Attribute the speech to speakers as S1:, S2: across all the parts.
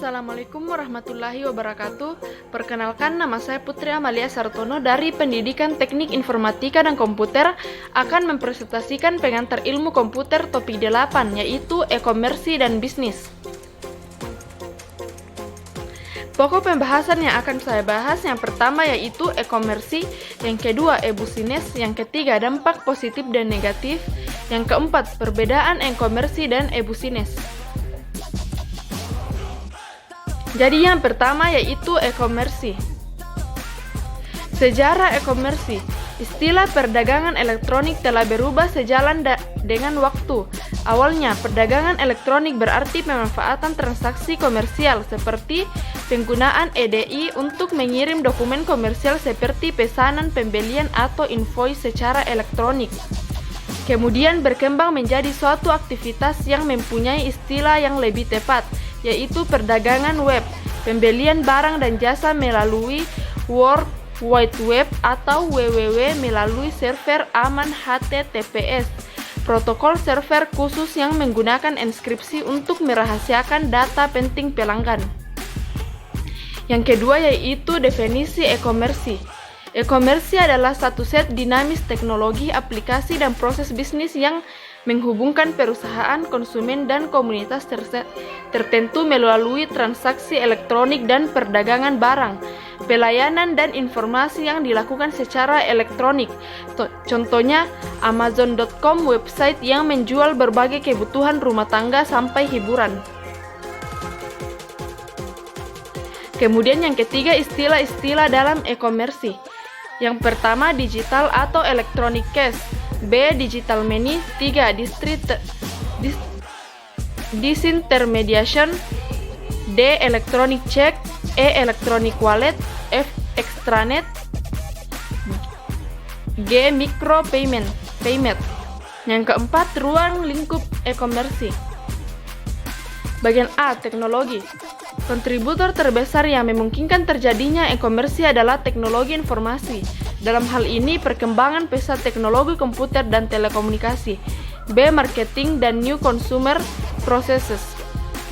S1: Assalamualaikum warahmatullahi wabarakatuh. Perkenalkan, nama saya Putri Amalia Sartono dari Pendidikan Teknik Informatika dan Komputer akan mempresentasikan pengantar ilmu komputer topik 8, yaitu e-komersi dan bisnis. Pokok pembahasan yang akan saya bahas yang pertama yaitu e-komersi, yang kedua e-bisnis, yang ketiga dampak positif dan negatif, yang keempat perbedaan e-komersi dan e-bisnis. Jadi yang pertama yaitu e-komersi. Sejarah e-komersi. Istilah perdagangan elektronik telah berubah sejalan dengan waktu. Awalnya, perdagangan elektronik berarti pemanfaatan transaksi komersial seperti penggunaan EDI untuk mengirim dokumen komersial seperti pesanan, pembelian, atau invoice secara elektronik. Kemudian berkembang menjadi suatu aktivitas yang mempunyai istilah yang lebih tepat, yaitu perdagangan web, pembelian barang dan jasa melalui World Wide Web atau WWW melalui server aman HTTPS, protokol server khusus yang menggunakan enkripsi untuk merahasiakan data penting pelanggan. Yang kedua yaitu definisi e-komersi. E-komersi adalah satu set dinamis teknologi, aplikasi, dan proses bisnis yang menghubungkan perusahaan, konsumen, dan komunitas tertentu melalui transaksi elektronik dan perdagangan barang, pelayanan, dan informasi yang dilakukan secara elektronik. Contohnya, Amazon.com, website yang menjual berbagai kebutuhan rumah tangga sampai hiburan. Kemudian yang ketiga, istilah-istilah dalam e-komersi. Yang pertama, digital atau electronic cash. B. Digital money. 3. Disintermediation. D. Electronic check. E. Electronic wallet. F. Extranet. G. Micro payment. Yang keempat, ruang lingkup e-komersi. Bagian A. Teknologi. Kontributor terbesar yang memungkinkan terjadinya e-komersi adalah teknologi informasi. Dalam hal ini, perkembangan pesat teknologi komputer dan telekomunikasi. B. Marketing dan new consumer processes.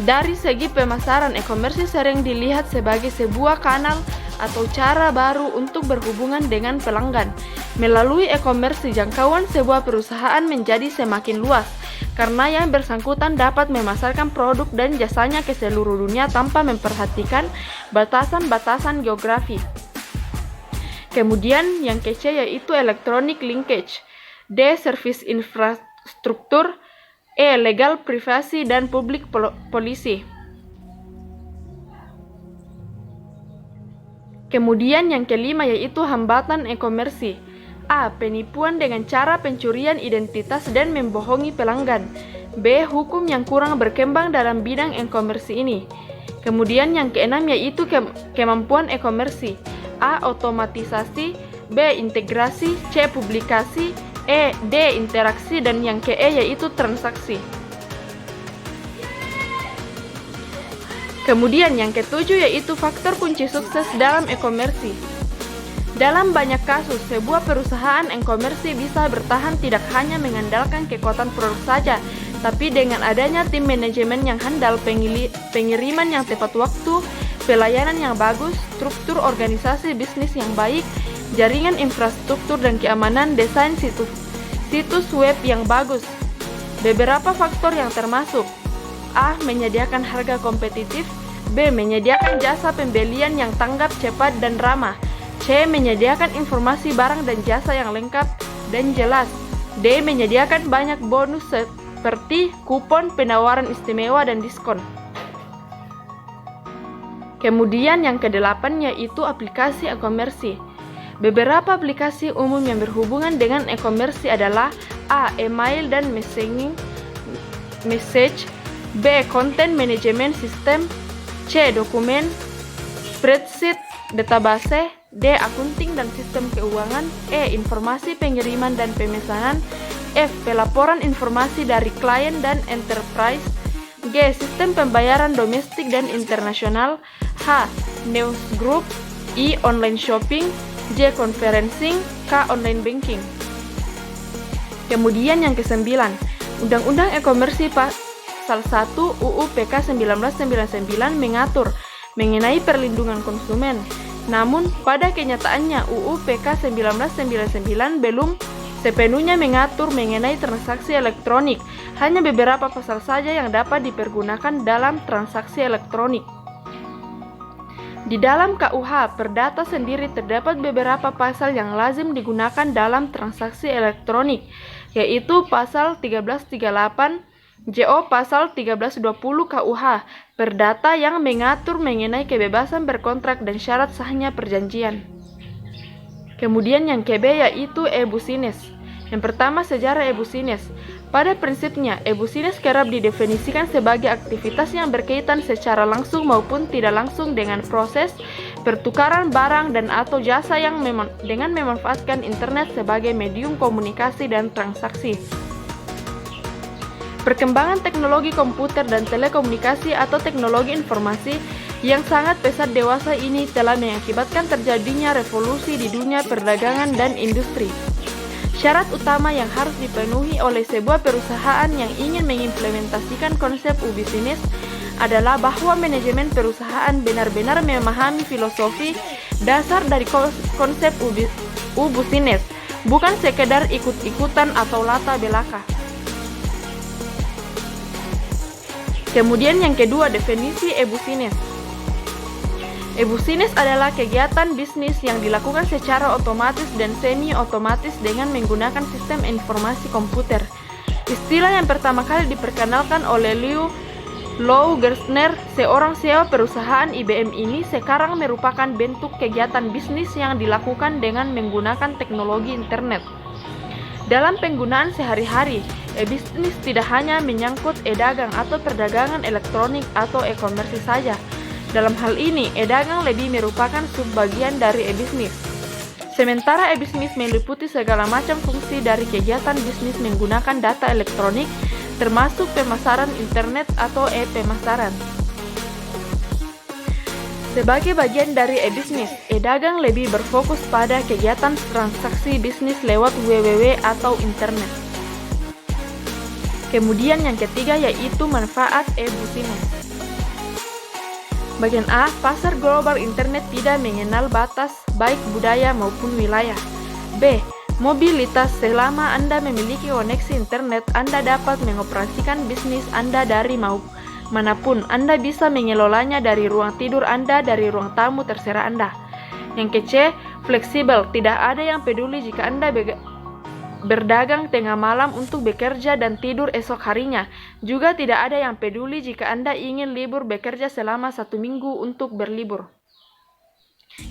S1: Dari segi pemasaran, e-komersi sering dilihat sebagai sebuah kanal atau cara baru untuk berhubungan dengan pelanggan. Melalui e-komersi, jangkauan sebuah perusahaan menjadi semakin luas, karena yang bersangkutan dapat memasarkan produk dan jasanya ke seluruh dunia tanpa memperhatikan batasan-batasan geografi. Kemudian yang ke-C yaitu electronic linkage. D. Service infrastruktur. E. Legal privacy dan public policy. Kemudian yang kelima yaitu hambatan e-komersi. A. Penipuan dengan cara pencurian identitas dan membohongi pelanggan. B. Hukum yang kurang berkembang dalam bidang e-komersi ini. Kemudian yang keenam yaitu kemampuan e-komersi. A. Otomatisasi. B. Integrasi. C. Publikasi. D. Interaksi. Dan yang ke-E yaitu transaksi. Kemudian yang ketujuh yaitu faktor kunci sukses dalam e-komersi. Dalam banyak kasus, sebuah perusahaan e-komersi bisa bertahan tidak hanya mengandalkan kekuatan produk saja, tapi dengan adanya tim manajemen yang handal, pengiriman yang tepat waktu, pelayanan yang bagus, struktur organisasi bisnis yang baik, jaringan infrastruktur dan keamanan, desain situs web yang bagus. Beberapa faktor yang termasuk: A. Menyediakan harga kompetitif. B. Menyediakan jasa pembelian yang tanggap, cepat, dan ramah. C. Menyediakan informasi barang dan jasa yang lengkap dan jelas. D. Menyediakan banyak bonus seperti kupon, penawaran istimewa, dan diskon. Kemudian yang ke-8 yaitu aplikasi e-komersi. Beberapa aplikasi umum yang berhubungan dengan e-komersi adalah A. Email dan message. B. Content management system. C. Dokumen, spreadsheet, database. D. Akunting dan sistem keuangan. E. Informasi pengiriman dan pemesanan. F. Pelaporan informasi dari klien dan enterprise. G. Sistem pembayaran domestik dan internasional. H. Newsgroup. I. Online shopping. J. Conferencing. K. Online banking. Kemudian yang ke-9, Undang-Undang E-komersi pasal 1 UU PK 1999 mengatur mengenai perlindungan konsumen. Namun, pada kenyataannya UU PK 1999 belum sepenuhnya mengatur mengenai transaksi elektronik. Hanya beberapa pasal saja yang dapat dipergunakan dalam transaksi elektronik. Di dalam KUH Perdata sendiri terdapat beberapa pasal yang lazim digunakan dalam transaksi elektronik, yaitu pasal 1338 JO pasal 1320 KUH Perdata yang mengatur mengenai kebebasan berkontrak dan syarat sahnya perjanjian. Kemudian yang kebe yaitu e-business. Yang pertama, sejarah e-business. Pada prinsipnya, e-business kerap didefinisikan sebagai aktivitas yang berkaitan secara langsung maupun tidak langsung dengan proses pertukaran barang dan atau jasa yang dengan memanfaatkan internet sebagai medium komunikasi dan transaksi. Perkembangan teknologi komputer dan telekomunikasi atau teknologi informasi yang sangat pesat dewasa ini telah mengakibatkan terjadinya revolusi di dunia perdagangan dan industri. Syarat utama yang harus dipenuhi oleh sebuah perusahaan yang ingin mengimplementasikan konsep U-Business adalah bahwa manajemen perusahaan benar-benar memahami filosofi dasar dari konsep U-Business, bukan sekedar ikut-ikutan atau lata belaka. Kemudian yang kedua, definisi e-business. E-business adalah kegiatan bisnis yang dilakukan secara otomatis dan semi-otomatis dengan menggunakan sistem informasi komputer. Istilah yang pertama kali diperkenalkan oleh Lou Gerstner, seorang CEO perusahaan IBM ini sekarang merupakan bentuk kegiatan bisnis yang dilakukan dengan menggunakan teknologi internet. Dalam penggunaan sehari-hari, e-bisnis tidak hanya menyangkut e-dagang atau perdagangan elektronik atau e-commerce saja. Dalam hal ini, e-dagang lebih merupakan subbagian dari e-bisnis. Sementara e-bisnis meliputi segala macam fungsi dari kegiatan bisnis menggunakan data elektronik, termasuk pemasaran internet atau e-pemasaran. Sebagai bagian dari e-bisnis, e-dagang lebih berfokus pada kegiatan transaksi bisnis lewat www atau internet. Kemudian yang ketiga yaitu manfaat e-business. Bagian A, pasar global internet tidak mengenal batas, baik budaya maupun wilayah. B, mobilitas. Selama Anda memiliki koneksi internet, Anda dapat mengoperasikan bisnis Anda dari manapun. Anda bisa mengelolanya dari ruang tidur Anda, dari ruang tamu, terserah Anda. Yang ke-C, fleksibel. Tidak ada yang peduli jika Anda berdagang tengah malam untuk bekerja dan tidur esok harinya. Juga tidak ada yang peduli jika Anda ingin libur bekerja selama 1 minggu untuk berlibur.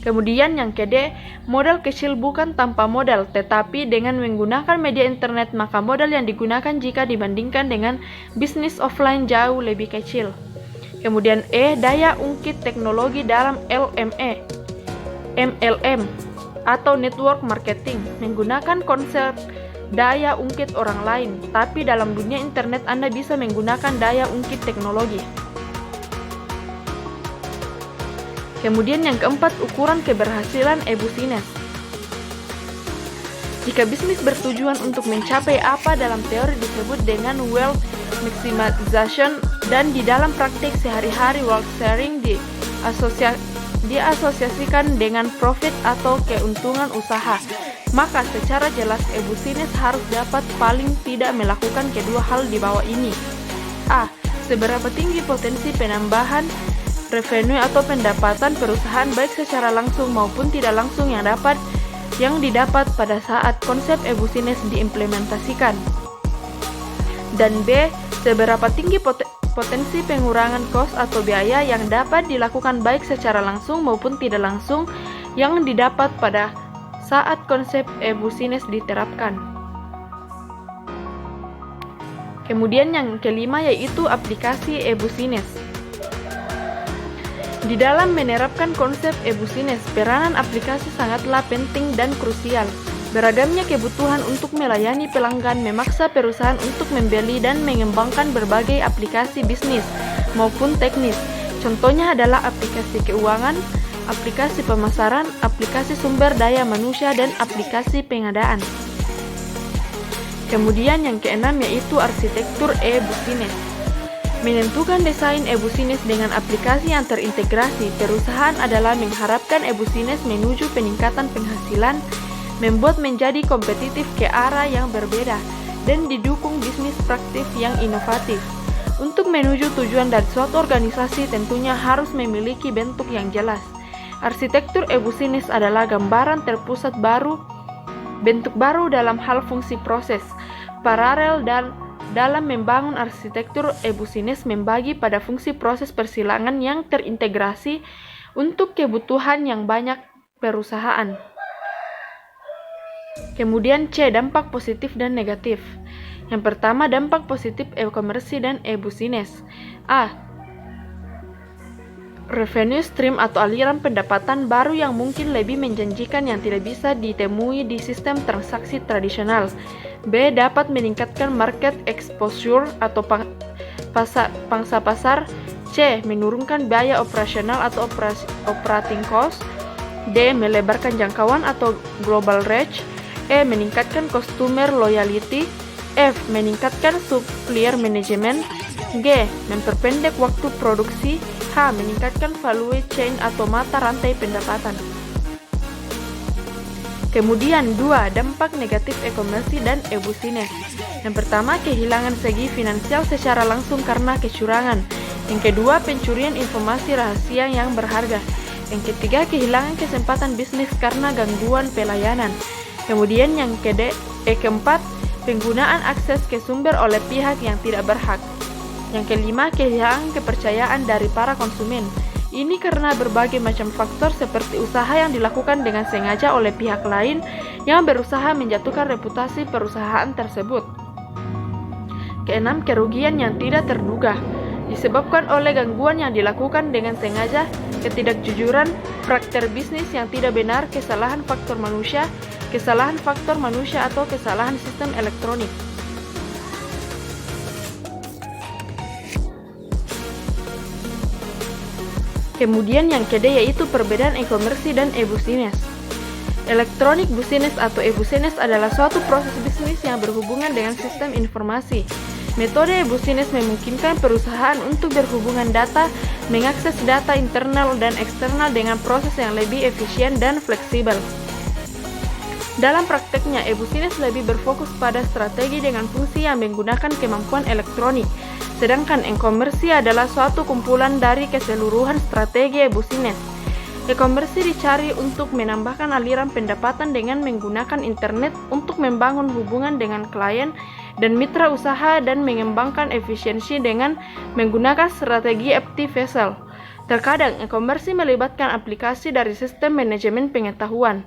S1: Kemudian yang ke-D, modal kecil bukan tanpa modal, tetapi dengan menggunakan media internet maka modal yang digunakan jika dibandingkan dengan bisnis offline jauh lebih kecil. Kemudian E, daya ungkit teknologi dalam MLM atau network marketing, menggunakan konsep daya ungkit orang lain, tapi dalam dunia internet Anda bisa menggunakan daya ungkit teknologi. Kemudian yang keempat, ukuran keberhasilan e-business. Jika bisnis bertujuan untuk mencapai apa dalam teori disebut dengan wealth maximization dan di dalam praktik sehari-hari wealth sharing diasosiasikan dengan profit atau keuntungan usaha, maka secara jelas e-business harus dapat paling tidak melakukan kedua hal di bawah ini. A. Seberapa tinggi potensi penambahan revenue atau pendapatan perusahaan baik secara langsung maupun tidak langsung yang didapat pada saat konsep e-business diimplementasikan. Dan B. Seberapa tinggi potensi pengurangan kos atau biaya yang dapat dilakukan baik secara langsung maupun tidak langsung yang didapat pada saat konsep e-business diterapkan. Kemudian yang kelima yaitu aplikasi e-business. Di dalam menerapkan konsep e-business, peranan aplikasi sangatlah penting dan krusial. Beragamnya kebutuhan untuk melayani pelanggan memaksa perusahaan untuk membeli dan mengembangkan berbagai aplikasi bisnis maupun teknis. Contohnya adalah aplikasi keuangan, aplikasi pemasaran, aplikasi sumber daya manusia, dan aplikasi pengadaan. Kemudian yang keenam yaitu arsitektur e-business. Menentukan desain e-business dengan aplikasi yang terintegrasi, perusahaan adalah mengharapkan e-business menuju peningkatan penghasilan, membuat menjadi kompetitif ke arah yang berbeda, dan didukung bisnis praktis yang inovatif. Untuk menuju tujuan dari suatu organisasi tentunya harus memiliki bentuk yang jelas. Arsitektur e-business adalah gambaran terpusat bentuk baru dalam hal fungsi proses, paralel dan dalam membangun arsitektur e-business membagi pada fungsi proses persilangan yang terintegrasi untuk kebutuhan yang banyak perusahaan. Kemudian C. Dampak positif dan negatif. Yang pertama, dampak positif e-commerce dan e-business. A. Revenue stream atau aliran pendapatan baru yang mungkin lebih menjanjikan yang tidak bisa ditemui di sistem transaksi tradisional. B. Dapat meningkatkan market exposure atau pangsa pasar. C. Menurunkan biaya operasional atau operating cost. D. Melebarkan jangkauan atau global reach. E. Meningkatkan customer loyalty. F. Meningkatkan supplier management. G. Memperpendek waktu produksi. H. Meningkatkan value chain atau mata rantai pendapatan. Kemudian 2. Dampak negatif e-commerce dan e-business. Yang pertama, kehilangan segi finansial secara langsung karena kecurangan. Yang kedua, pencurian informasi rahasia yang berharga. Yang ketiga, kehilangan kesempatan bisnis karena gangguan pelayanan. Kemudian yang keempat, penggunaan akses ke sumber oleh pihak yang tidak berhak. Yang kelima, kehilangan kepercayaan dari para konsumen. Ini karena berbagai macam faktor seperti usaha yang dilakukan dengan sengaja oleh pihak lain yang berusaha menjatuhkan reputasi perusahaan tersebut. Keenam, kerugian yang tidak terduga disebabkan oleh gangguan yang dilakukan dengan sengaja, ketidakjujuran, praktek bisnis yang tidak benar, kesalahan faktor manusia atau kesalahan sistem elektronik. Kemudian yang kedua yaitu perbedaan e-commerce dan e-business. Electronic business atau e-business adalah suatu proses bisnis yang berhubungan dengan sistem informasi. Metode e-business memungkinkan perusahaan untuk berhubungan data, mengakses data internal dan eksternal dengan proses yang lebih efisien dan fleksibel. Dalam prakteknya, e-business lebih berfokus pada strategi dengan fungsi yang menggunakan kemampuan elektronik, sedangkan e-commerce adalah suatu kumpulan dari keseluruhan strategi e-business. E-commerce dicari untuk menambahkan aliran pendapatan dengan menggunakan internet untuk membangun hubungan dengan klien dan mitra usaha dan mengembangkan efisiensi dengan menggunakan strategi FTVSL. Terkadang, e-commerce melibatkan aplikasi dari sistem manajemen pengetahuan.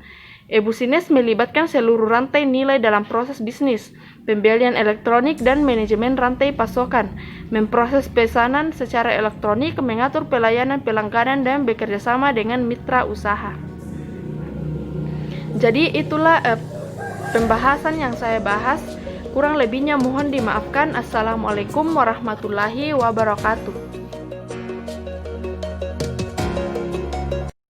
S1: E-business melibatkan seluruh rantai nilai dalam proses bisnis, pembelian elektronik dan manajemen rantai pasokan, memproses pesanan secara elektronik, mengatur pelayanan pelanggan dan bekerjasama dengan mitra usaha. Jadi itulah pembahasan yang saya bahas. Kurang lebihnya mohon dimaafkan. Assalamualaikum warahmatullahi wabarakatuh.